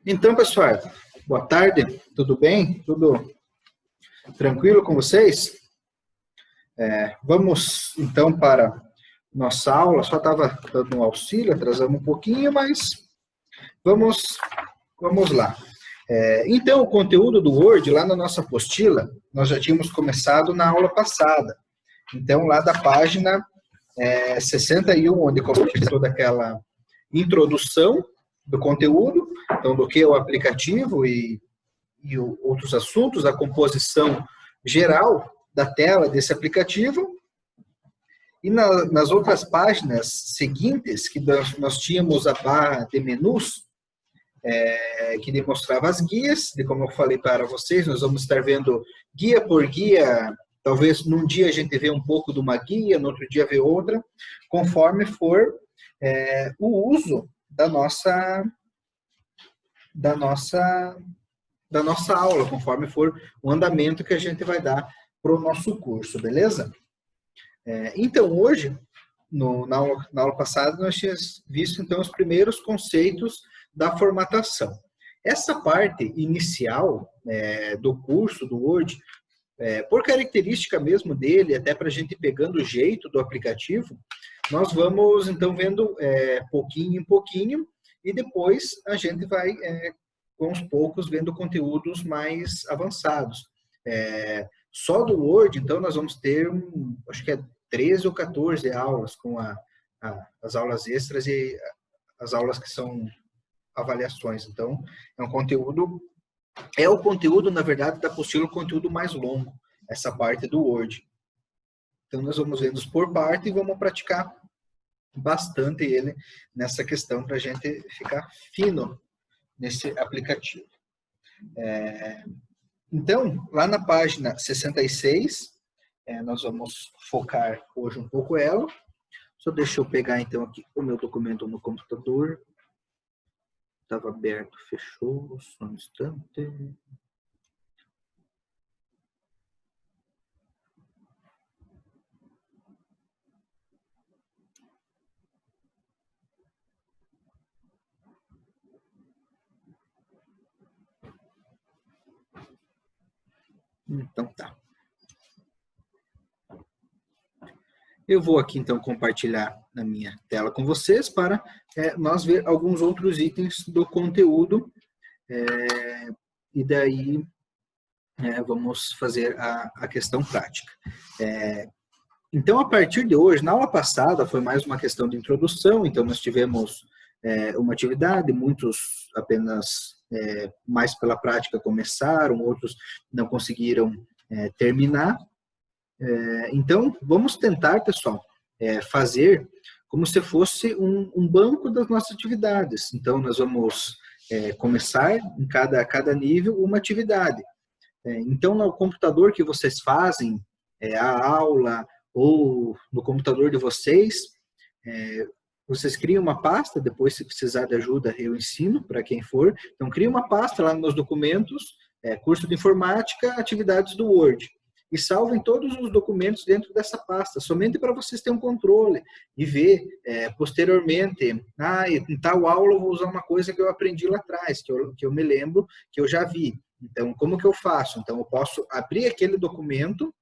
Então, pessoal, boa tarde, tudo bem? Tudo tranquilo com vocês? Vamos então para nossa aula. Só estava dando um auxílio, atrasamos um pouquinho, mas vamos lá. Então, o conteúdo do Word, lá na nossa apostila, nós já tínhamos começado na aula passada. Então, lá da página 61, onde começa toda aquela introdução do conteúdo, então, do que é o aplicativo e outros assuntos, a composição geral da tela desse aplicativo. E nas outras páginas seguintes, que nós tínhamos a barra de menus, que demonstrava as guias, de como eu falei para vocês, nós vamos estar vendo guia por guia, talvez num dia a gente vê um pouco de uma guia, no outro dia vê outra, conforme for o uso da nossa aula, conforme for o andamento que a gente vai dar para o nosso curso, beleza? Então, hoje, na aula passada, nós tínhamos visto, então, os primeiros conceitos da formatação. Essa parte inicial do curso, do Word, por característica mesmo dele, até para a gente ir pegando o jeito do aplicativo, nós vamos, então, vendo pouquinho em pouquinho, e depois a gente vai, com os poucos, vendo conteúdos mais avançados. Só do Word, então, nós vamos ter, acho que 13 ou 14 aulas, com as aulas extras e as aulas que são avaliações. Então, é o conteúdo, na verdade, da apostila, o conteúdo mais longo, essa parte do Word. Então, nós vamos vendo por parte e vamos praticar bastante ele nessa questão para a gente ficar fino nesse aplicativo. Então, lá na página 66, nós vamos focar hoje um pouco ela. Só deixa eu pegar, então, aqui o meu documento no computador. Estava aberto, fechou, só um instante. Então, tá. Eu vou aqui, então, compartilhar na minha tela com vocês para nós ver alguns outros itens do conteúdo e daí vamos fazer a questão prática. Então, a partir de hoje, na aula passada foi mais uma questão de introdução, então nós tivemos uma atividade, muitos apenas mais pela prática começaram, outros não conseguiram terminar. Então, vamos tentar, pessoal, fazer como se fosse um banco das nossas atividades. Então, nós vamos começar em cada nível uma atividade. Então, no computador que vocês fazem a aula ou no computador de vocês, vocês criam uma pasta, depois se precisar de ajuda eu ensino para quem for. Então, cria uma pasta lá nos documentos, curso de informática, atividades do Word. E salvem todos os documentos dentro dessa pasta, somente para vocês terem um controle e ver posteriormente, em tal aula eu vou usar uma coisa que eu aprendi lá atrás, que eu me lembro, que eu já vi. Então, como que eu faço? Então, eu posso abrir aquele documento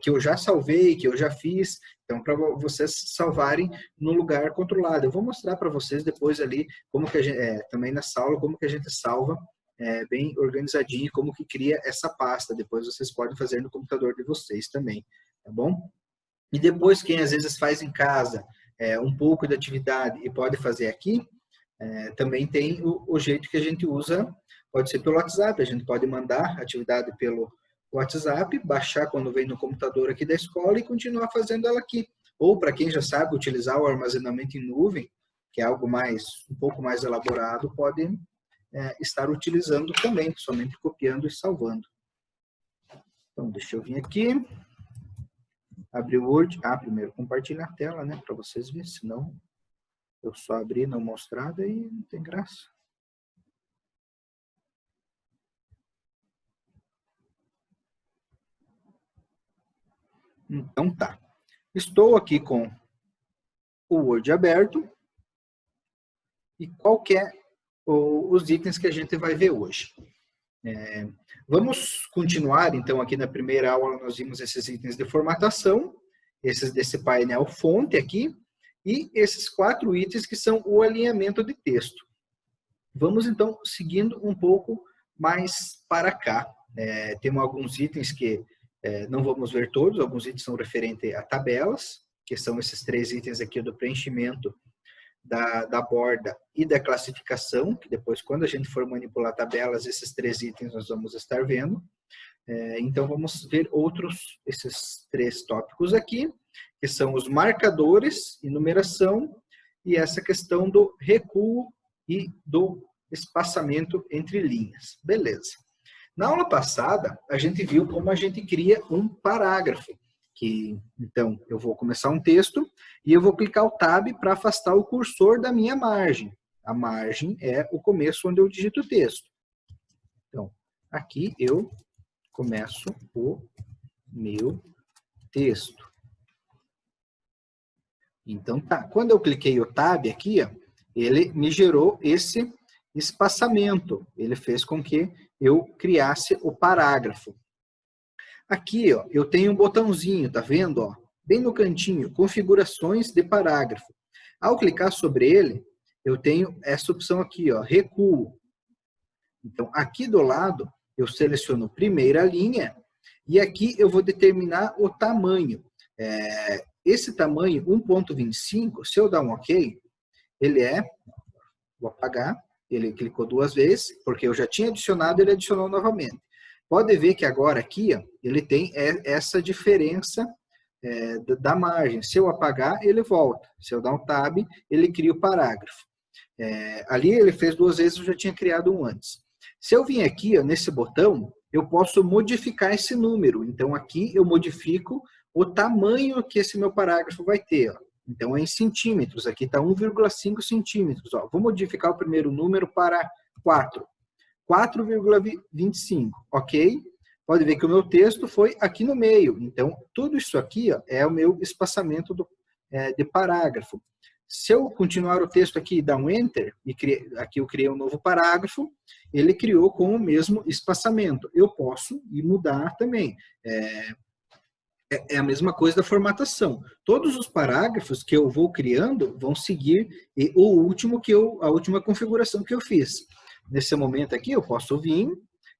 que eu já salvei, que eu já fiz, então, para vocês salvarem no lugar controlado. Eu vou mostrar para vocês depois ali, como que a gente, também nessa aula, como que a gente salva bem organizadinho, como que cria essa pasta. Depois vocês podem fazer no computador de vocês também, tá bom? E depois, quem às vezes faz em casa um pouco de atividade e pode fazer aqui, também tem o jeito que a gente usa, pode ser pelo WhatsApp, a gente pode mandar atividade pelo WhatsApp, baixar quando vem no computador aqui da escola e continuar fazendo ela aqui. Ou para quem já sabe utilizar o armazenamento em nuvem, que é algo um pouco mais elaborado, pode estar utilizando também, somente copiando e salvando. Então, deixa eu vir aqui, abrir o Word. Primeiro compartilhar a tela, né, para vocês verem, senão eu só abri não mostrar, daí não tem graça. Então tá. Estou aqui com o Word aberto. E qual que é os itens que a gente vai ver hoje. Vamos continuar, então, aqui na primeira aula nós vimos esses itens de formatação, esses desse painel fonte aqui, e esses 4 itens que são o alinhamento de texto. Vamos, então, seguindo um pouco mais para cá. Temos alguns itens que não vamos ver todos, alguns itens são referentes a tabelas, que são esses 3 itens aqui do preenchimento da borda e da classificação, que depois, quando a gente for manipular tabelas, esses 3 itens nós vamos estar vendo. Então, vamos ver esses 3 tópicos aqui, que são os marcadores e numeração, e essa questão do recuo e do espaçamento entre linhas. Beleza. Na aula passada, a gente viu como a gente cria um parágrafo. Então, eu vou começar um texto e eu vou clicar o Tab para afastar o cursor da minha margem. A margem é o começo onde eu digito o texto. Então, aqui eu começo o meu texto. Então, tá. Quando eu cliquei o Tab aqui, ó, ele me gerou esse espaçamento. Ele fez com que eu criasse o parágrafo. Aqui, ó, eu tenho um botãozinho, tá vendo? Ó, bem no cantinho, configurações de parágrafo. Ao clicar sobre ele, eu tenho essa opção aqui, ó, recuo. Então, aqui do lado, eu seleciono primeira linha e aqui eu vou determinar o tamanho. Esse tamanho, 1.25, se eu dar um OK, ele vou apagar, ele clicou 2 vezes, porque eu já tinha adicionado, ele adicionou novamente. Pode ver que agora aqui, ó, ele tem essa diferença da margem. Se eu apagar, ele volta. Se eu dar um Tab, ele cria o parágrafo. Ali ele fez 2 vezes, eu já tinha criado um antes. Se eu vim aqui, ó, nesse botão, eu posso modificar esse número. Então, aqui eu modifico o tamanho que esse meu parágrafo vai ter. Ó. Então, é em centímetros. Aqui está 1,5 centímetros. Ó. Vou modificar o primeiro número para 4. 4,25, ok? Pode ver que o meu texto foi aqui no meio. Então, tudo isso aqui, ó, é o meu espaçamento de parágrafo. Se eu continuar o texto aqui e dar um Enter, aqui eu criei um novo parágrafo, ele criou com o mesmo espaçamento. Eu posso ir mudar também. É a mesma coisa da formatação. Todos os parágrafos que eu vou criando vão seguir a última configuração que eu fiz. Nesse momento aqui, eu posso vir,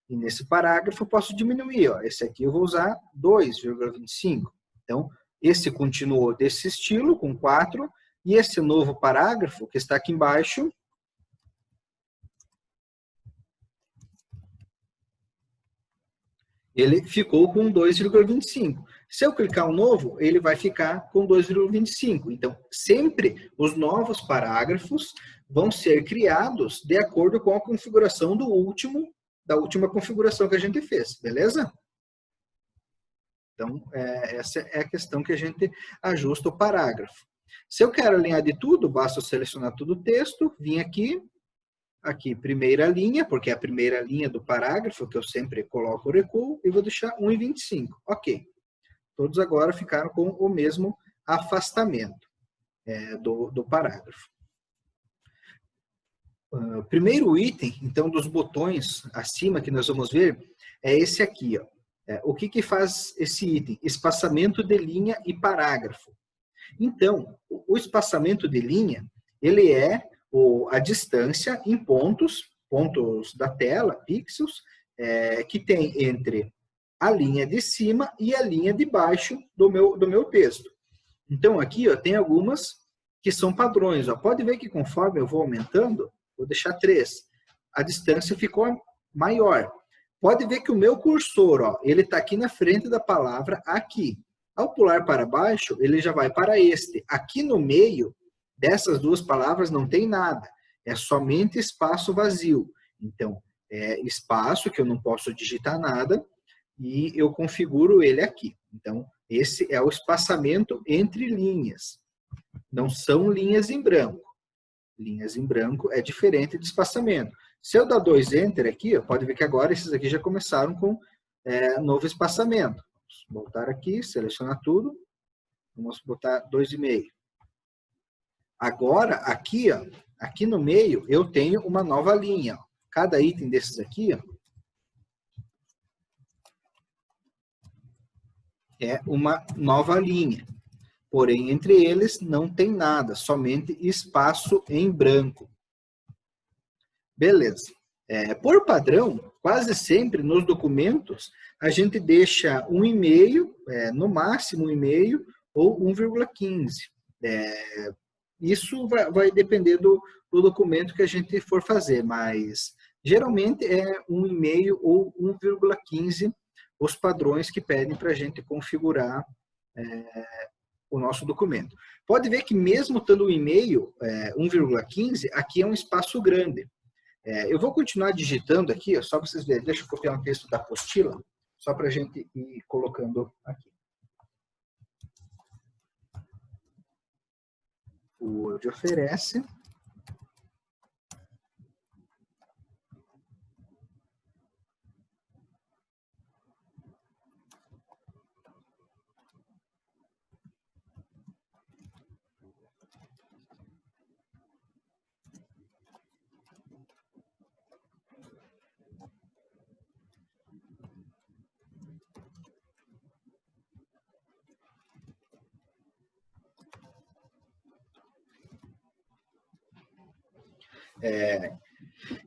e nesse parágrafo eu posso diminuir. Ó. Esse aqui eu vou usar 2,25. Então, esse continuou desse estilo, com 4, e esse novo parágrafo, que está aqui embaixo, ele ficou com 2,25. Se eu clicar um novo, ele vai ficar com 2,25. Então, sempre os novos parágrafos vão ser criados de acordo com a configuração da última configuração que a gente fez, beleza? Então, essa é a questão que a gente ajusta o parágrafo. Se eu quero alinhar de tudo, basta eu selecionar todo o texto, vir aqui, primeira linha, porque é a primeira linha do parágrafo, que eu sempre coloco o recuo, e vou deixar 1,25. Ok. Todos agora ficaram com o mesmo afastamento do parágrafo. Primeiro item, então, dos botões acima que nós vamos ver, é esse aqui. Ó. O que faz esse item? Espaçamento de linha e parágrafo. Então, o espaçamento de linha, ele é a distância em pontos da tela, pixels, que tem entre a linha de cima e a linha de baixo do meu texto. Então, aqui ó, tem algumas que são padrões. Ó. Pode ver que conforme eu vou aumentando, vou deixar 3, a distância ficou maior. Pode ver que o meu cursor, ó, ele está aqui na frente da palavra aqui. Ao pular para baixo, ele já vai para este. Aqui no meio dessas duas palavras não tem nada. É somente espaço vazio. Então, é espaço que eu não posso digitar nada e eu configuro ele aqui. Então, esse é o espaçamento entre linhas. Não são linhas em branco. Linhas em branco é diferente de espaçamento. Se eu dar 2 Enter aqui, ó, pode ver que agora esses aqui já começaram com novo espaçamento. Vamos voltar aqui, selecionar tudo. Vamos botar 2,5. Agora, aqui, ó, aqui no meio eu tenho uma nova linha. Cada item desses aqui, ó, é uma nova linha. Porém, entre eles não tem nada, somente espaço em branco. Beleza. Por padrão, quase sempre nos documentos, a gente deixa 1,5, no máximo 1,5 ou 1,15. Isso vai depender do documento que a gente for fazer, mas geralmente é 1,5 ou 1,15 os padrões que pedem para a gente configurar o nosso documento. Pode ver que mesmo estando 1,5, 1,15, aqui é um espaço grande. Eu vou continuar digitando aqui, ó, só para vocês verem. Deixa eu copiar um texto da apostila, só para a gente ir colocando aqui. O Word oferece.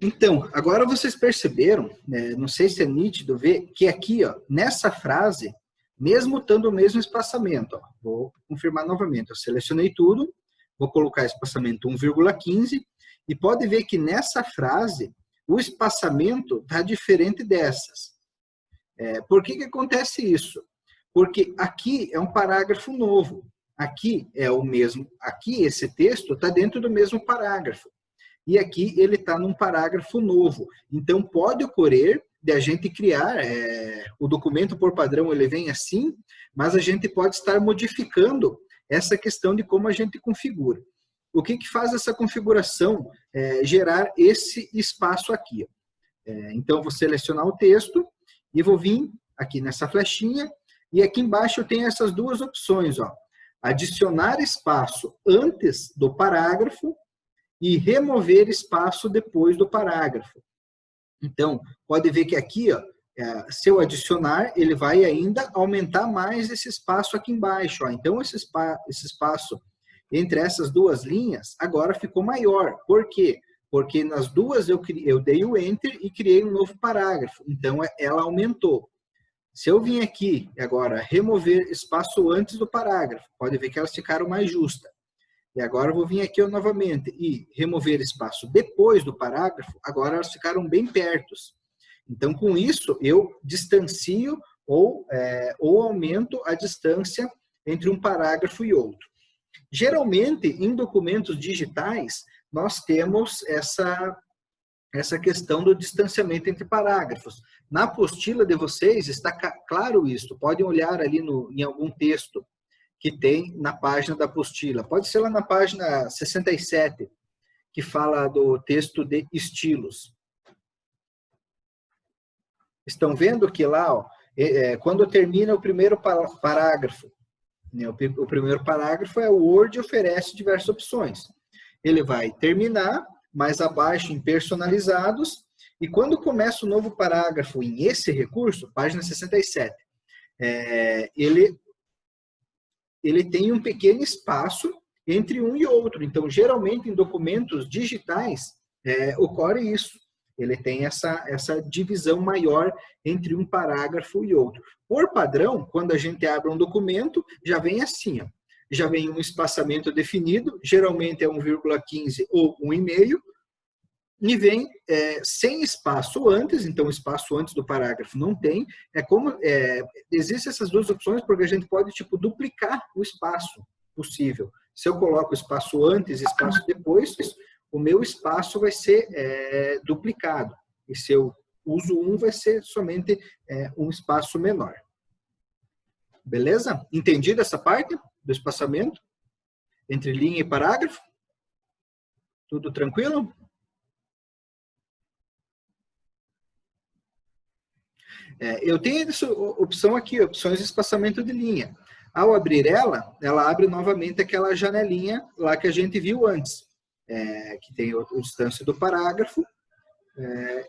Então, agora vocês perceberam, não sei se é nítido ver, que aqui, ó, nessa frase, mesmo estando o mesmo espaçamento, ó, vou confirmar novamente, eu selecionei tudo, vou colocar espaçamento 1,15, e pode ver que nessa frase, o espaçamento está diferente dessas. Por que acontece isso? Porque aqui é um parágrafo novo, aqui é o mesmo, aqui esse texto está dentro do mesmo parágrafo. E aqui ele está num parágrafo novo. Então, pode ocorrer de a gente criar, o documento por padrão ele vem assim, mas a gente pode estar modificando essa questão de como a gente configura. O que faz essa configuração? Gerar esse espaço aqui. Então, vou selecionar o texto e vou vir aqui nessa flechinha, e aqui embaixo eu tenho essas duas opções, ó. Adicionar espaço antes do parágrafo e remover espaço depois do parágrafo. Então, pode ver que aqui, ó, se eu adicionar, ele vai ainda aumentar mais esse espaço aqui embaixo. Ó. Então, esse espaço entre essas duas linhas agora ficou maior. Por quê? Porque nas duas eu dei o Enter e criei um novo parágrafo. Então, ela aumentou. Se eu vim aqui agora remover espaço antes do parágrafo, pode ver que elas ficaram mais justas. E agora eu vou vir aqui novamente e remover espaço depois do parágrafo, agora elas ficaram bem perto. Então, com isso, eu distancio ou aumento a distância entre um parágrafo e outro. Geralmente, em documentos digitais, nós temos essa questão do distanciamento entre parágrafos. Na apostila de vocês está claro isso. Podem olhar ali em algum texto que tem na página da apostila. Pode ser lá na página 67, que fala do texto de estilos. Estão vendo que lá, ó, quando termina o primeiro parágrafo, né, o primeiro parágrafo o Word oferece diversas opções. Ele vai terminar, mais abaixo em personalizados, e quando começa o novo parágrafo em esse recurso, página 67, ele tem um pequeno espaço entre um e outro. Então, geralmente, em documentos digitais, ocorre isso. Ele tem essa divisão maior entre um parágrafo e outro. Por padrão, quando a gente abre um documento, já vem assim, ó. Já vem um espaçamento definido, geralmente é 1,15 ou 1,5, e vem sem espaço antes, então o espaço antes do parágrafo não tem. Existem essas duas opções porque a gente pode duplicar o espaço possível. Se eu coloco espaço antes e espaço depois, o meu espaço vai ser duplicado. E se eu uso um, vai ser somente um espaço menor. Beleza? Entendido essa parte do espaçamento entre linha e parágrafo? Tudo tranquilo? Eu tenho essa opção aqui, opções de espaçamento de linha. Ao abrir ela abre novamente aquela janelinha lá que a gente viu antes. que tem a distância do parágrafo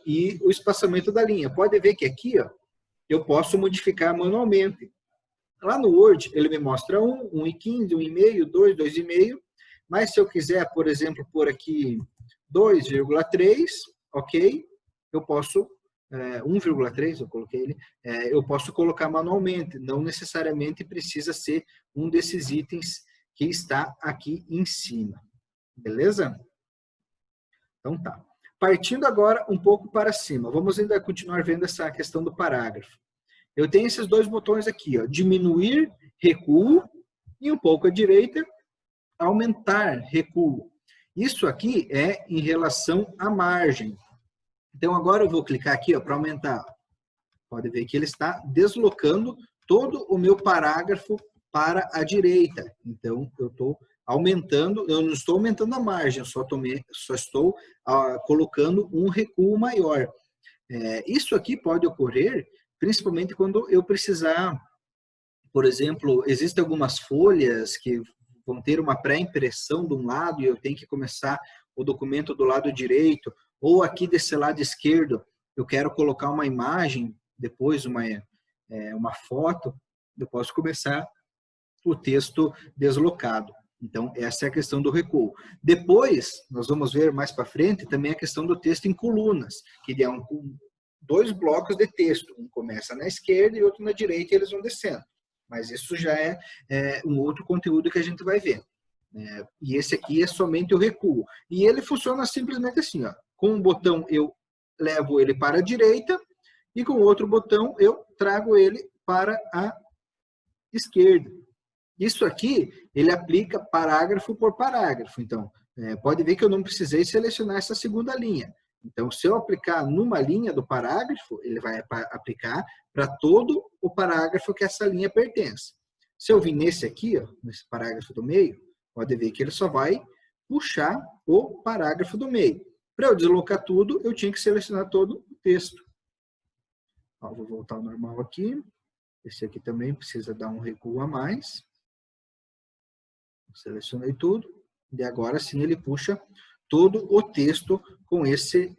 e o espaçamento da linha. Pode ver que aqui, ó, eu posso modificar manualmente. Lá no Word, ele me mostra 1, 1,15, 1,5, 2, 2,5, mas se eu quiser, por exemplo, pôr aqui 2,3, ok? Eu posso, 1,3, eu coloquei ele, eu posso colocar manualmente, não necessariamente precisa ser um desses itens que está aqui em cima, beleza? Então tá. Partindo agora um pouco para cima, vamos ainda continuar vendo essa questão do parágrafo. Eu tenho esses dois botões aqui, ó, diminuir, recuo, e um pouco à direita, aumentar, recuo. Isso aqui é em relação à margem. Então, agora eu vou clicar aqui para aumentar. Pode ver que ele está deslocando todo o meu parágrafo para a direita. Então, eu estou aumentando, eu não estou aumentando a margem, eu só estou colocando um recuo maior. Isso aqui pode ocorrer principalmente quando eu precisar, por exemplo, existem algumas folhas que vão ter uma pré-impressão de um lado e eu tenho que começar o documento do lado direito, ou aqui desse lado esquerdo, eu quero colocar uma imagem, depois uma foto, eu posso começar o texto deslocado. Então, essa é a questão do recuo. Depois, nós vamos ver mais para frente, também a questão do texto em colunas, que é dois blocos de texto, um começa na esquerda e outro na direita, e eles vão descendo. Mas isso já é um outro conteúdo que a gente vai ver. E esse aqui é somente o recuo. E ele funciona simplesmente assim, ó. Com um botão eu levo ele para a direita e com outro botão eu trago ele para a esquerda. Isso aqui, ele aplica parágrafo por parágrafo. Então, pode ver que eu não precisei selecionar essa segunda linha. Então, se eu aplicar numa linha do parágrafo, ele vai aplicar para todo o parágrafo que essa linha pertence. Se eu vir nesse aqui, ó, nesse parágrafo do meio, pode ver que ele só vai puxar o parágrafo do meio. Para eu deslocar tudo, eu tinha que selecionar todo o texto. Ó, vou voltar ao normal aqui. Esse aqui também precisa dar um recuo a mais. Selecionei tudo. E agora sim ele puxa todo o texto com esse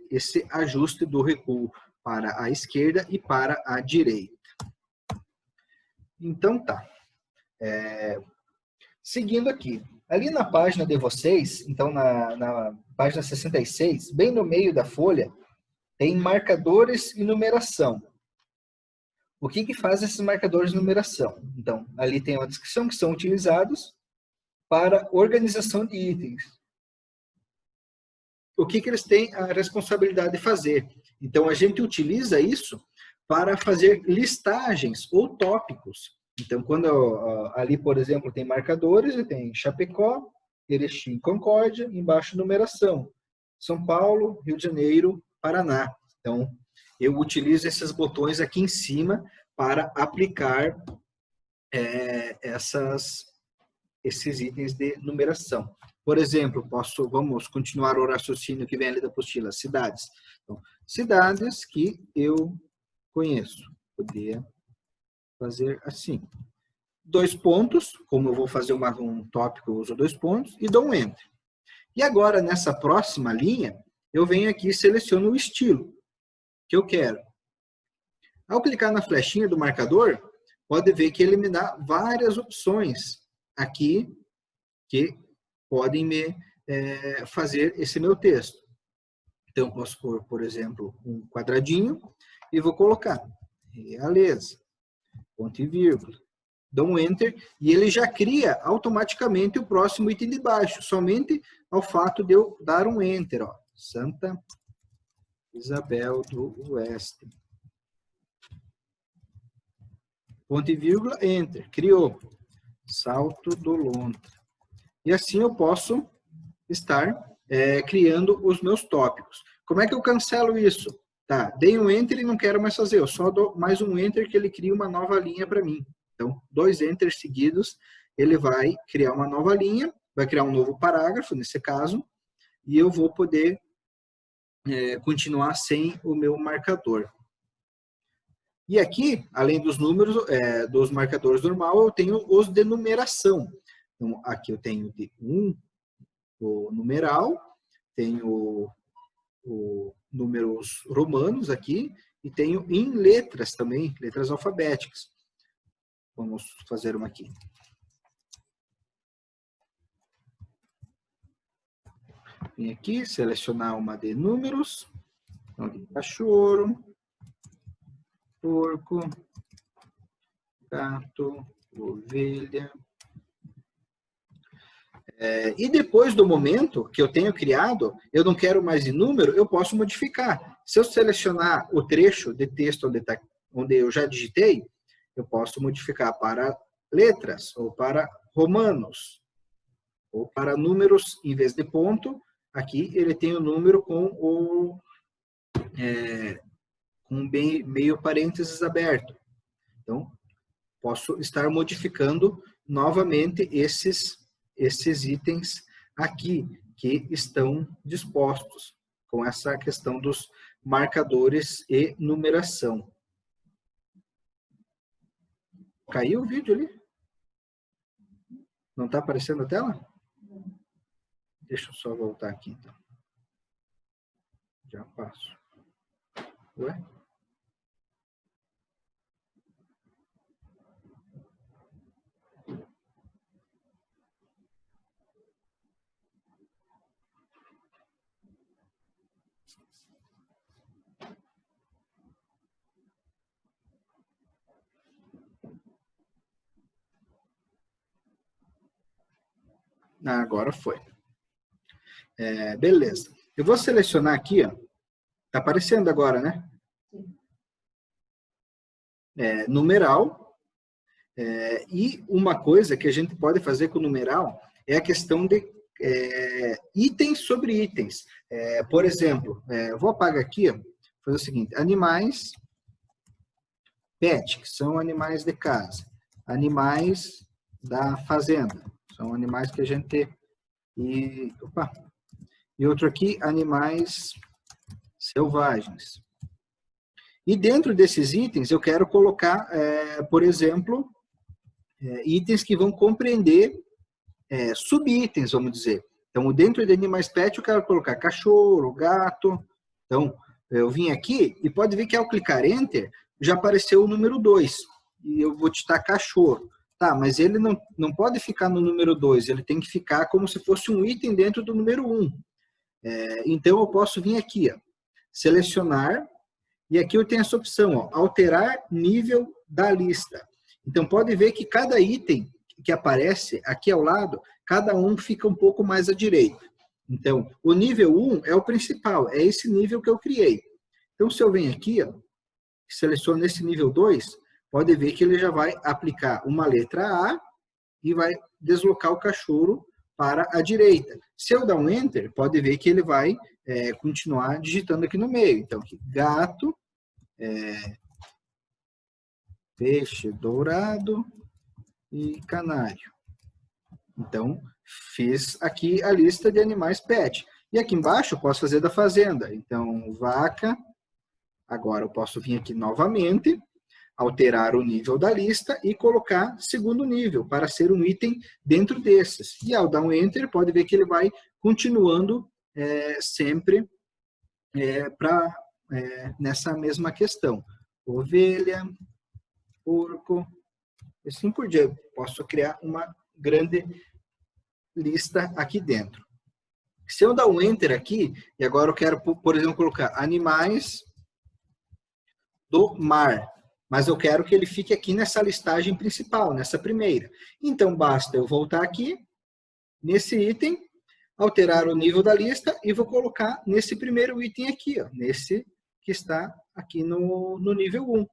ajuste do recuo para a esquerda e para a direita. Então tá. Seguindo aqui. Ali na página de vocês, então na página 66, bem no meio da folha, tem marcadores e numeração. O que faz esses marcadores de numeração? Então, ali tem uma descrição que são utilizados para organização de itens. O que eles têm a responsabilidade de fazer? Então, a gente utiliza isso para fazer listagens ou tópicos. Então, quando ali, por exemplo, tem marcadores, tem Chapecó, Erechim, Concórdia, embaixo numeração. São Paulo, Rio de Janeiro, Paraná. Então, eu utilizo esses botões aqui em cima para aplicar esses itens de numeração. Por exemplo, vamos continuar o raciocínio que vem ali da apostila, cidades. Então, cidades que eu conheço. Poderia fazer assim. 2 pontos, como eu vou fazer um tópico, eu uso 2 pontos, e dou um Enter. E agora, nessa próxima linha, eu venho aqui e seleciono o estilo que eu quero. Ao clicar na flechinha do marcador, pode ver que ele me dá várias opções aqui que podem me fazer esse meu texto. Então, eu posso pôr, por exemplo, um quadradinho e vou colocar Realeza, ponto e vírgula. Dou um Enter e ele já cria automaticamente o próximo item de baixo, somente ao fato de eu dar um Enter. Ó, Santa Isabel do Oeste. Ponto e vírgula, Enter. Criou. Salto do Lontra. E assim eu posso estar criando os meus tópicos. Como é que eu cancelo isso? Tá, dei um Enter e não quero mais fazer. Eu só dou mais um Enter que ele cria uma nova linha para mim. Então, 2 Enters seguidos, ele vai criar uma nova linha, vai criar um novo parágrafo, nesse caso, e eu vou poder continuar sem o meu marcador. E aqui, além dos números, dos marcadores normal, eu tenho os de numeração. Então, aqui eu tenho de 1, o numeral, tenho números romanos aqui e tenho em letras também, letras alfabéticas. Vamos fazer uma aqui. Vem aqui, selecionar uma de números. Então, aqui, cachorro, porco, gato, ovelha. E depois do momento que eu tenho criado, eu não quero mais em número, eu posso modificar. Se eu selecionar o trecho de texto onde eu já digitei, eu posso modificar para letras, ou para romanos, ou para números em vez de ponto. Aqui ele tem o número com meio parênteses aberto. Então, posso estar modificando novamente esses itens aqui, que estão dispostos com essa questão dos marcadores e numeração. Caiu o vídeo ali? Não está aparecendo a tela? Deixa eu só voltar aqui, então. Já passo. Ué? Agora foi. Beleza. Eu vou selecionar aqui, ó. Tá aparecendo agora, né? Numeral. E uma coisa que a gente pode fazer com o numeral é a questão de itens sobre itens. Por exemplo, eu vou apagar aqui, ó, fazer o seguinte: animais pet, que são animais de casa. Animais da fazenda, são animais que a gente... E outro aqui, animais selvagens. E dentro desses itens, eu quero colocar, por exemplo, itens que vão compreender subitens, vamos dizer. Então, dentro de animais pet, eu quero colocar cachorro, gato. Então, eu vim aqui e pode ver que ao clicar Enter, já apareceu o número 2. E eu vou digitar cachorro. Tá, mas ele não pode ficar no número 2, ele tem que ficar como se fosse um item dentro do número 1. Então, eu posso vir aqui, ó, selecionar, e aqui eu tenho essa opção, ó, alterar nível da lista. Então, pode ver que cada item que aparece aqui ao lado, cada um fica um pouco mais à direita. Então, o nível 1 é o principal, é esse nível que eu criei. Então, se eu venho aqui, ó, seleciono esse nível 2, pode ver que ele já vai aplicar uma letra A e vai deslocar o cachorro para a direita. Se eu dar um Enter, pode ver que ele vai continuar digitando aqui no meio. Então, aqui, gato, peixe dourado e canário. Então, fiz aqui a lista de animais pet. E aqui embaixo eu posso fazer da fazenda. Então, vaca. Agora eu posso vir aqui novamente, alterar o nível da lista e colocar segundo nível, para ser um item dentro desses. E ao dar um Enter, pode ver que ele vai continuando sempre nessa mesma questão. Ovelha, porco, e assim por diante. Posso criar uma grande lista aqui dentro. Se eu dar um Enter aqui, e agora eu quero, por exemplo, colocar animais do mar, mas eu quero que ele fique aqui nessa listagem principal, nessa primeira. Então, basta eu voltar aqui, nesse item, alterar o nível da lista e vou colocar nesse primeiro item aqui, ó, nesse que está aqui no nível 1.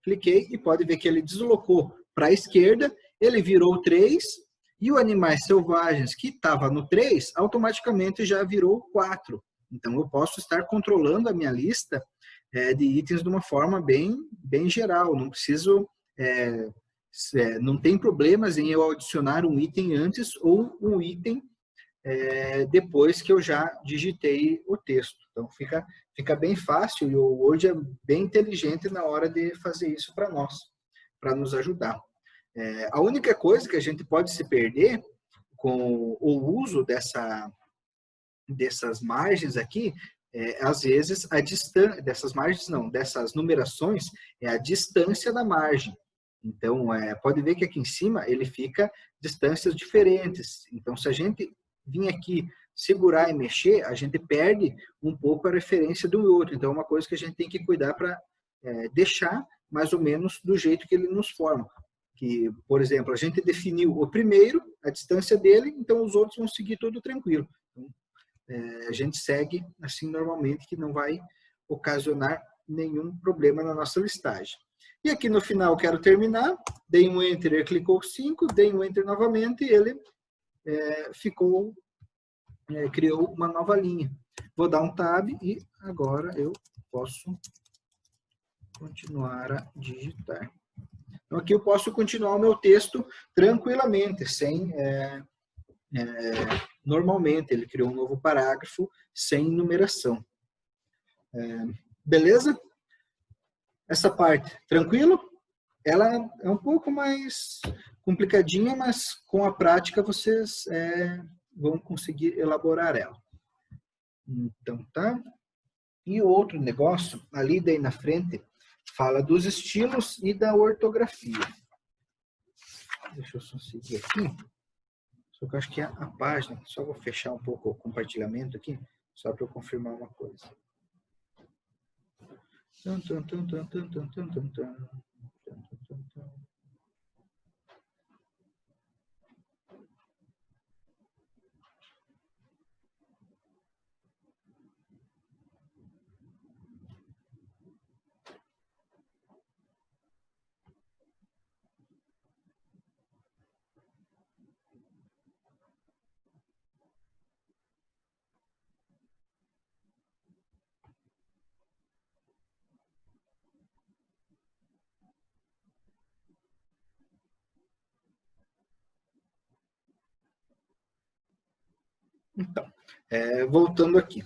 Cliquei e pode ver que ele deslocou para a esquerda, ele virou 3, e o animais selvagens que estava no 3, automaticamente já virou 4. Então, eu posso estar controlando a minha lista de itens de uma forma bem geral. Não preciso, não tem problemas em eu adicionar um item antes ou um item depois que eu já digitei o texto. Então, fica bem fácil e o Word é bem inteligente na hora de fazer isso para nós, para nos ajudar. A única coisa que a gente pode se perder com o uso dessas margens aqui, às vezes a distância, dessas margens não, dessas numerações, é a distância da margem. Então, pode ver que aqui em cima ele fica distâncias diferentes. Então, se a gente vir aqui segurar e mexer, a gente perde um pouco a referência do outro. Então, é uma coisa que a gente tem que cuidar para deixar mais ou menos do jeito que ele nos forma. Que, por exemplo, a gente definiu o primeiro, a distância dele, então os outros vão seguir tudo tranquilo. Então, a gente segue assim normalmente, que não vai ocasionar nenhum problema na nossa listagem. E aqui no final quero terminar, dei um Enter, ele clicou 5, dei um Enter novamente e ele criou uma nova linha. Vou dar um Tab e agora eu posso continuar a digitar. Então aqui eu posso continuar o meu texto tranquilamente, sem... normalmente ele criou um novo parágrafo sem numeração. Beleza? Essa parte, tranquilo? Ela é um pouco mais complicadinha, mas com a prática vocês vão conseguir elaborar ela. Então, tá? E o outro negócio, ali daí na frente, fala dos estilos e da ortografia. Deixa eu só seguir aqui. Só que eu acho que a página, só vou fechar um pouco o compartilhamento aqui, só para eu confirmar uma coisa. Então, voltando aqui.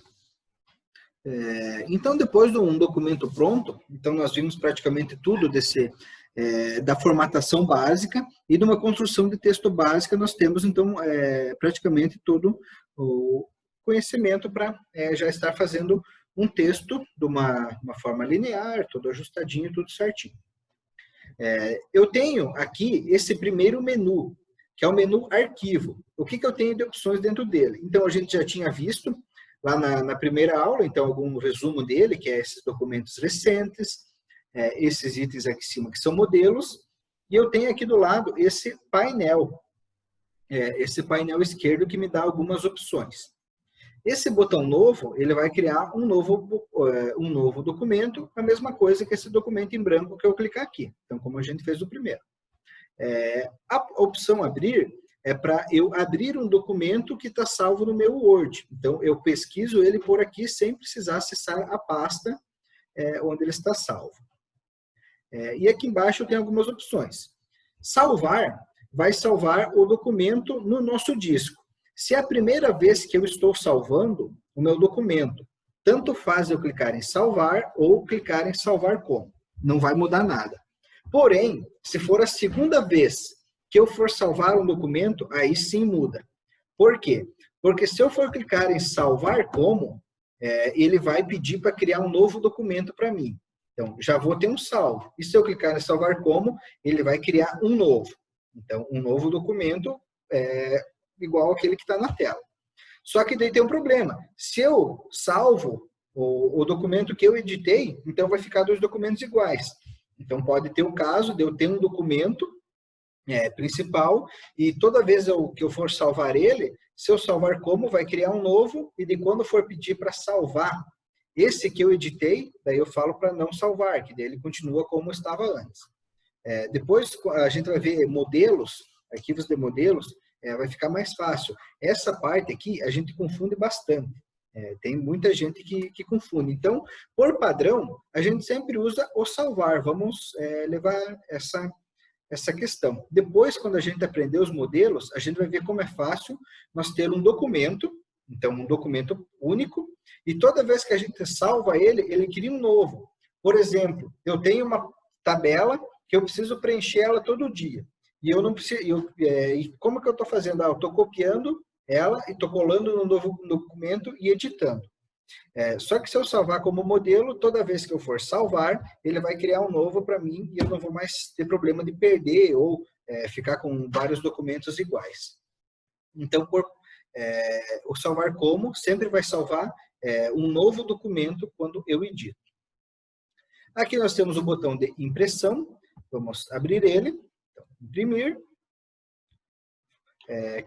Então, depois de um documento pronto, então nós vimos praticamente tudo da formatação básica e de uma construção de texto básica, nós temos, então, praticamente todo o conhecimento para já estar fazendo um texto de uma forma linear, todo ajustadinho, tudo certinho. Eu tenho aqui esse primeiro menu, que é o menu arquivo. O que eu tenho de opções dentro dele? Então, a gente já tinha visto lá na primeira aula, então, algum resumo dele, que é esses documentos recentes, esses itens aqui em cima, que são modelos, e eu tenho aqui do lado esse painel esquerdo, que me dá algumas opções. Esse botão novo, ele vai criar um novo documento, a mesma coisa que esse documento em branco que eu clicar aqui. Então, como a gente fez o primeiro. A opção abrir é para eu abrir um documento que está salvo no meu Word. Então, eu pesquiso ele por aqui sem precisar acessar a pasta onde ele está salvo. E aqui embaixo eu tenho algumas opções. Salvar vai salvar o documento no nosso disco. Se é a primeira vez que eu estou salvando o meu documento, tanto faz eu clicar em salvar ou clicar em salvar como. Não vai mudar nada. Porém, se for a segunda vez que eu for salvar um documento, aí sim muda. Por quê? Porque se eu for clicar em salvar como, ele vai pedir para criar um novo documento para mim. Então, já vou ter um salvo. E se eu clicar em salvar como, ele vai criar um novo. Então, um novo documento igual aquele que está na tela. Só que daí tem um problema. Se eu salvo o documento que eu editei, então vai ficar dois documentos iguais. Então, pode ter o caso de eu ter um documento principal e toda vez que eu for salvar ele, se eu salvar como, vai criar um novo e de quando for pedir para salvar esse que eu editei, daí eu falo para não salvar, que daí ele continua como estava antes. Depois a gente vai ver modelos, arquivos de modelos, vai ficar mais fácil. Essa parte aqui a gente confunde bastante. Tem muita gente que confunde. Então, por padrão, a gente sempre usa o salvar. Vamos levar essa questão. Depois, quando a gente aprender os modelos, a gente vai ver como é fácil nós ter um documento, então um documento único, e toda vez que a gente salva ele, ele cria um novo. Por exemplo, eu tenho uma tabela que eu preciso preencher ela todo dia. E eu não preciso. E como que eu estou fazendo? Eu estou copiando ela e estou colando no novo documento e editando. Só que se eu salvar como modelo, toda vez que eu for salvar, ele vai criar um novo para mim e eu não vou mais ter problema de perder ou ficar com vários documentos iguais. Então, o salvar como sempre vai salvar um novo documento quando eu edito. Aqui nós temos o botão de impressão. Vamos abrir ele. Então, imprimir.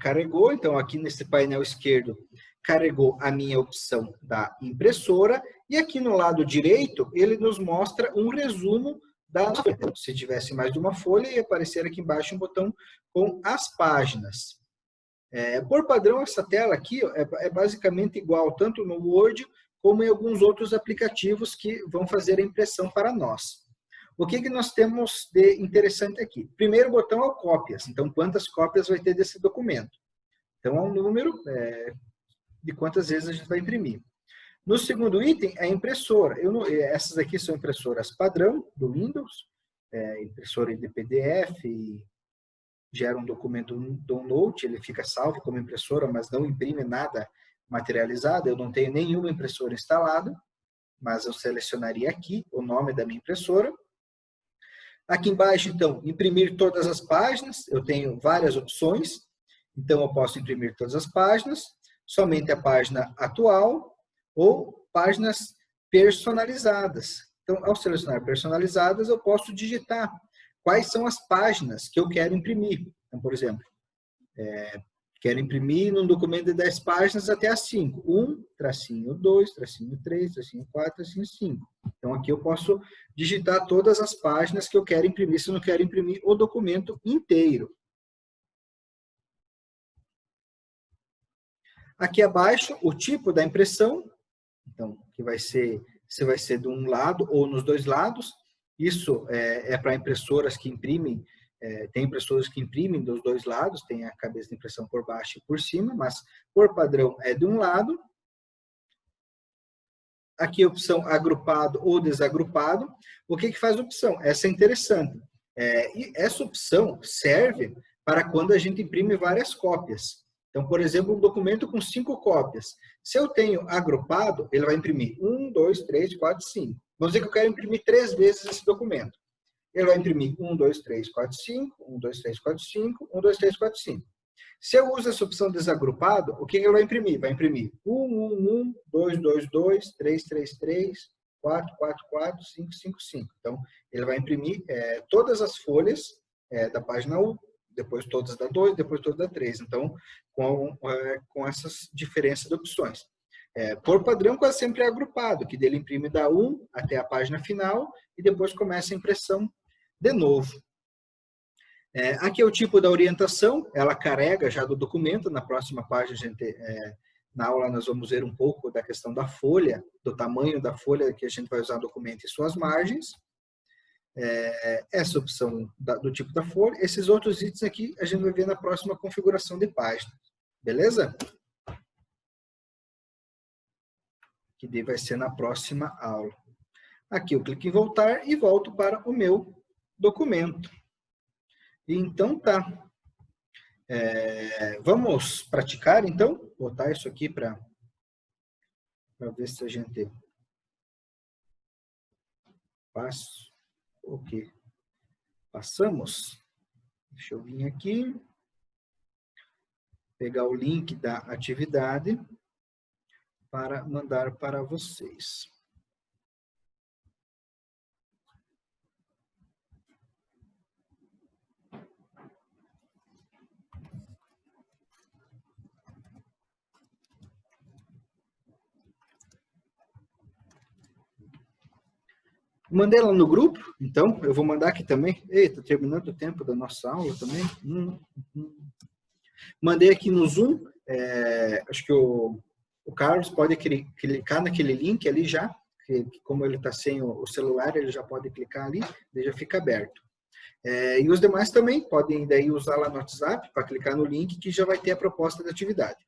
Carregou. Então, aqui nesse painel esquerdo, carregou a minha opção da impressora. E aqui no lado direito, ele nos mostra um resumo da folha. Se tivesse mais de uma folha, ia aparecer aqui embaixo um botão com as páginas. Por padrão, essa tela aqui é basicamente igual tanto no Word como em alguns outros aplicativos que vão fazer a impressão para nós. O que nós temos de interessante aqui? Primeiro botão é o cópias. Então, quantas cópias vai ter desse documento? Então, é um número de quantas vezes a gente vai imprimir. No segundo item, é a impressora. Essas aqui são impressoras padrão do Windows, impressora de PDF, gera um documento download, ele fica salvo como impressora, mas não imprime nada materializado. Eu não tenho nenhuma impressora instalada, mas eu selecionaria aqui o nome da minha impressora. Aqui embaixo, então, imprimir todas as páginas. Eu tenho várias opções, então eu posso imprimir todas as páginas, somente a página atual ou páginas personalizadas. Então, ao selecionar personalizadas, eu posso digitar quais são as páginas que eu quero imprimir. Então, por exemplo, quero imprimir num documento de 10 páginas até a 5. 1, tracinho 2, tracinho 3, tracinho 4, tracinho 5. Então, aqui eu posso digitar todas as páginas que eu quero imprimir, se eu não quero imprimir o documento inteiro. Aqui abaixo, o tipo da impressão. Então, que vai ser, se vai ser de um lado ou nos dois lados. Isso é para impressoras que imprimem, tem impressoras que imprimem dos dois lados, tem a cabeça de impressão por baixo e por cima, mas por padrão é de um lado. Aqui a opção agrupado ou desagrupado. O que faz a opção? Essa é interessante. E essa opção serve para quando a gente imprime várias cópias. Então, por exemplo, um documento com 5 cópias. Se eu tenho agrupado, ele vai imprimir 1, 2, 3, 4, 5. Vamos dizer que eu quero imprimir 3 vezes esse documento. Ele vai imprimir 1, 2, 3, 4, 5, 1, 2, 3, 4, 5, 1, 2, 3, 4, 5. Se eu uso essa opção desagrupado, o que ele vai imprimir? Vai imprimir 1, 1, 1, 2, 2, 2, 3, 3, 3, 4, 4, 4, 5, 5, 5. Então, ele vai imprimir todas as folhas da página 1, depois todas da 2, depois todas da 3. Então, com essas diferenças de opções. Por padrão, quase sempre é agrupado, que dele imprime da 1 até a página final e depois começa a impressão de novo. Aqui é o tipo da orientação, ela carrega já do documento. Na próxima página, na aula, nós vamos ver um pouco da questão da folha, do tamanho da folha que a gente vai usar no documento e suas margens. Essa opção do tipo da folha. Esses outros itens aqui a gente vai ver na próxima configuração de página. Beleza? Que vai ser na próxima aula. Aqui eu clico em voltar e volto para o meu documento. Então tá. Vamos praticar então? Botar isso aqui para ver se a gente passa. Ok. Passamos. Deixa eu vir aqui. Pegar o link da atividade para mandar para vocês. Mandei lá no grupo, então eu vou mandar aqui também. Eita, terminando o tempo da nossa aula também. Mandei aqui no Zoom. Acho que o Carlos pode clicar naquele link ali já, que como ele está sem o celular, ele já pode clicar ali, ele já fica aberto. E os demais também podem daí usar lá no WhatsApp para clicar no link que já vai ter a proposta da atividade.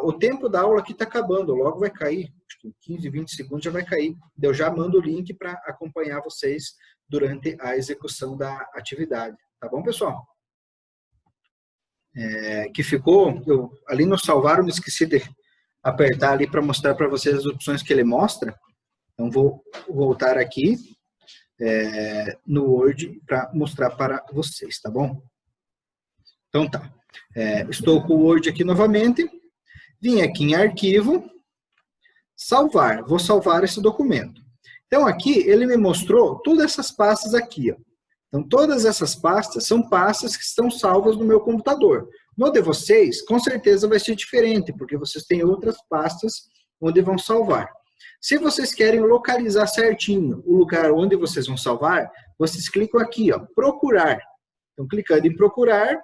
O tempo da aula aqui está acabando, logo vai cair, acho que 15, 20 segundos já vai cair. Eu já mando o link para acompanhar vocês durante a execução da atividade. Tá bom, pessoal? que ficou, ali no salvar eu me esqueci de apertar ali para mostrar para vocês as opções que ele mostra. Então, vou voltar aqui no Word para mostrar para vocês, tá bom? Então, tá. Estou com o Word aqui novamente. Vim aqui em Arquivo, Salvar. Vou salvar esse documento. Então, aqui, ele me mostrou todas essas pastas aqui, ó. Então, todas essas pastas são pastas que estão salvas no meu computador. No de vocês, com certeza vai ser diferente, porque vocês têm outras pastas onde vão salvar. Se vocês querem localizar certinho o lugar onde vocês vão salvar, vocês clicam aqui, ó, Procurar. Então, clicando em Procurar,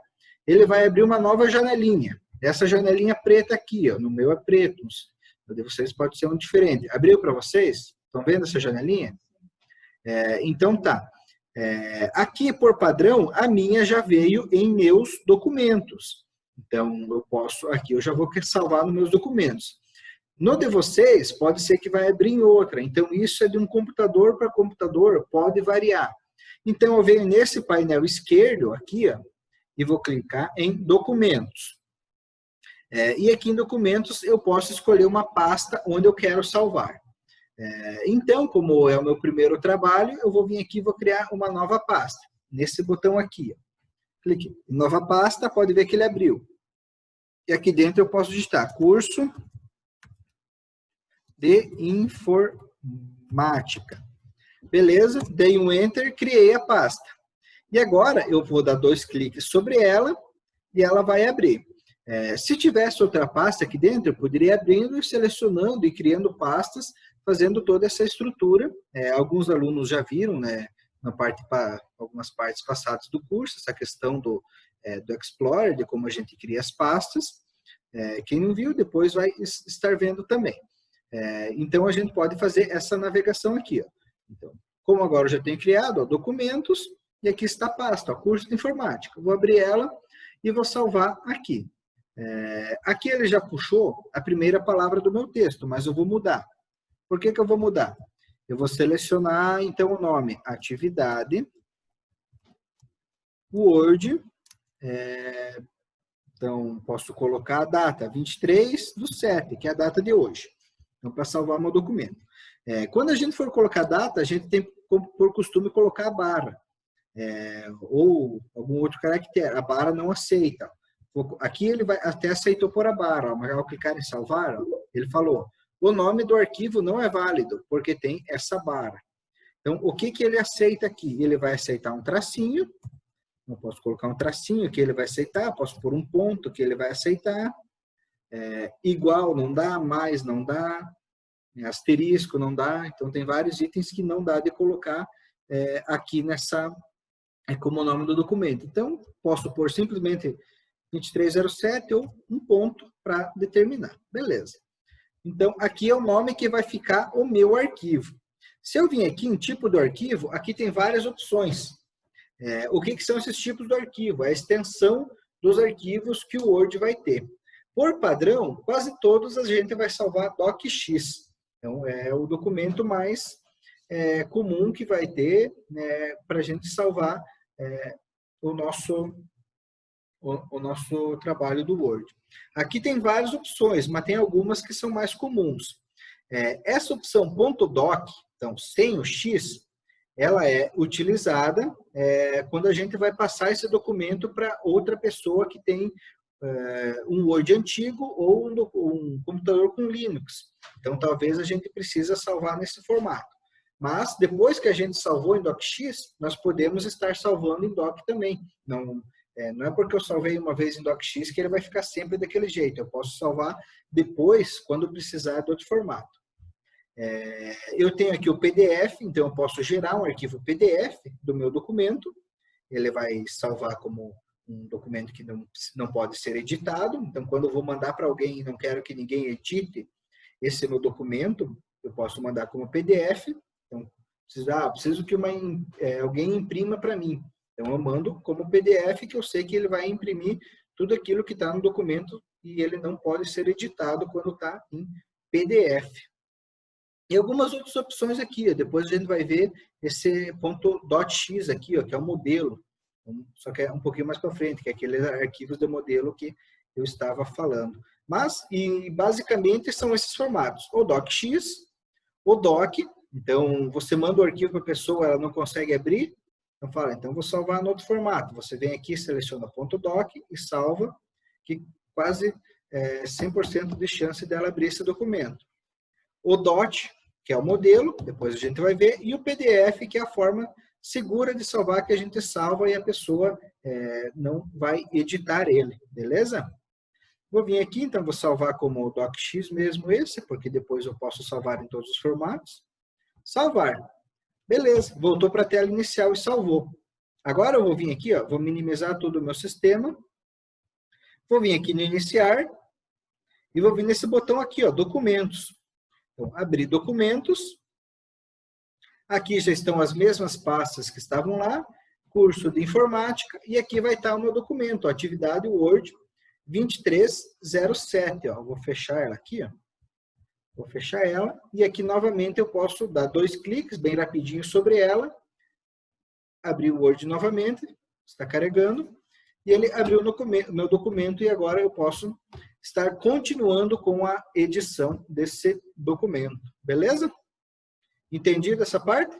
ele vai abrir uma nova janelinha. Essa janelinha preta aqui, ó, no meu é preto. No de vocês pode ser um diferente. Abriu para vocês? Estão vendo essa janelinha? Então, tá. Aqui, por padrão, a minha já veio em meus documentos. Então, eu posso, aqui eu já vou salvar nos meus documentos. No de vocês, pode ser que vai abrir em outra. Então, isso é de um computador para computador, pode variar. Então, eu venho nesse painel esquerdo, aqui, ó, e vou clicar em Documentos. E aqui em Documentos, eu posso escolher uma pasta onde eu quero salvar. Então, como é o meu primeiro trabalho, eu vou vir aqui e vou criar uma nova pasta. Nesse botão aqui. Ó. Clique em Nova Pasta, pode ver que ele abriu. E aqui dentro eu posso digitar Curso de Informática. Beleza? Dei um Enter, criei a pasta. E agora eu vou dar 2 cliques sobre ela e ela vai abrir. Se tivesse outra pasta aqui dentro, eu poderia ir abrindo e selecionando e criando pastas, fazendo toda essa estrutura. Alguns alunos já viram, né, algumas partes passadas do curso, essa questão do Explorer, de como a gente cria as pastas. Quem não viu, depois vai estar vendo também. Então, a gente pode fazer essa navegação aqui. Ó. Então, como agora eu já tenho criado, ó, documentos, e aqui está a pasta, ó, curso de informática. Vou abrir ela e vou salvar aqui. Aqui ele já puxou a primeira palavra do meu texto, mas eu vou mudar. Por que eu vou mudar? Eu vou selecionar, então, o nome Atividade, Word, então, posso colocar a data, 23/7, que é a data de hoje. Então, para salvar meu documento. Quando a gente for colocar a data, a gente tem por costume colocar a barra. Ou algum outro caractere. A barra não aceita. Aqui ele até aceitou por a barra, mas ao clicar em salvar, ele falou, o nome do arquivo não é válido, porque tem essa barra. Então, o que ele aceita aqui? Ele vai aceitar um tracinho, eu posso colocar um tracinho que ele vai aceitar, posso pôr um ponto que ele vai aceitar, igual não dá, mais não dá, asterisco não dá, então tem vários itens que não dá de colocar aqui como o nome do documento. Então, posso pôr simplesmente 23/07 ou um ponto para determinar. Beleza. Então, aqui é o nome que vai ficar o meu arquivo. Se eu vim aqui em tipo do arquivo, aqui tem várias opções. O que são esses tipos do arquivo? É a extensão dos arquivos que o Word vai ter. Por padrão, quase todos a gente vai salvar DocX. Então, é o documento mais comum que vai ter para a gente salvar o nosso trabalho do Word. Aqui tem várias opções, mas tem algumas que são mais comuns. Essa opção .doc, então sem o X, ela é utilizada quando a gente vai passar esse documento para outra pessoa que tem um Word antigo ou um computador com Linux. Então, talvez a gente precisa salvar nesse formato. Mas, depois que a gente salvou em DocX, nós podemos estar salvando em Doc também. Não é porque eu salvei uma vez em DocX que ele vai ficar sempre daquele jeito. Eu posso salvar depois, quando precisar de outro formato. Eu tenho aqui o PDF, então eu posso gerar um arquivo PDF do meu documento. Ele vai salvar como um documento que não pode ser editado. Então, quando eu vou mandar para alguém e não quero que ninguém edite esse meu documento, eu posso mandar como PDF. Então, preciso que alguém imprima para mim. Então, eu mando como PDF, que eu sei que ele vai imprimir tudo aquilo que está no documento e ele não pode ser editado quando está em PDF. E algumas outras opções aqui. Depois a gente vai ver esse .docx aqui, que é o modelo. Só que é um pouquinho mais para frente, que é aqueles arquivos de modelo que eu estava falando. Mas, e basicamente, são esses formatos. O docx, o doc. Então, você manda o arquivo para a pessoa, ela não consegue abrir. Então, fala, então vou salvar no outro formato. Você vem aqui, seleciona .doc e salva, que quase 100% de chance dela abrir esse documento. O DOT, que é o modelo, depois a gente vai ver, e o PDF, que é a forma segura de salvar, que a gente salva e a pessoa não vai editar ele, beleza? Vou vir aqui, então vou salvar como docx mesmo esse, porque depois eu posso salvar em todos os formatos. Salvar. Beleza, voltou para a tela inicial e salvou. Agora eu vou vir aqui, ó, vou minimizar todo o meu sistema. Vou vir aqui no iniciar e vou vir nesse botão aqui, ó, documentos. Então, abrir documentos. Aqui já estão as mesmas pastas que estavam lá, curso de informática, e aqui vai estar o meu documento, atividade Word 2307. Ó. Vou fechar ela aqui, ó. Vou fechar ela, e aqui novamente eu posso dar 2 cliques, bem rapidinho sobre ela, abrir o Word novamente, está carregando, e ele abriu o meu documento, e agora eu posso estar continuando com a edição desse documento. Beleza? Entendido essa parte?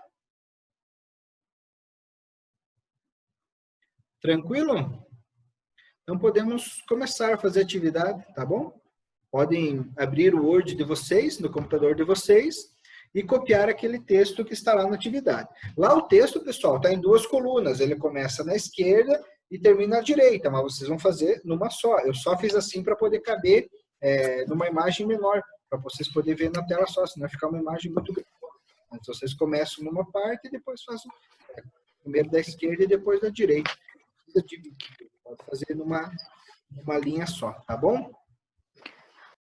Tranquilo? Então podemos começar a fazer atividade, tá bom? Podem abrir o Word de vocês, no computador de vocês, e copiar aquele texto que está lá na atividade. Lá o texto, pessoal, está em 2 colunas. Ele começa na esquerda e termina à direita, mas vocês vão fazer numa só. Eu só fiz assim para poder caber numa imagem menor, para vocês poderem ver na tela só, senão vai ficar uma imagem muito grande. Mas vocês começam numa parte e depois fazem primeiro da esquerda e depois da direita. Pode fazer numa linha só, tá bom?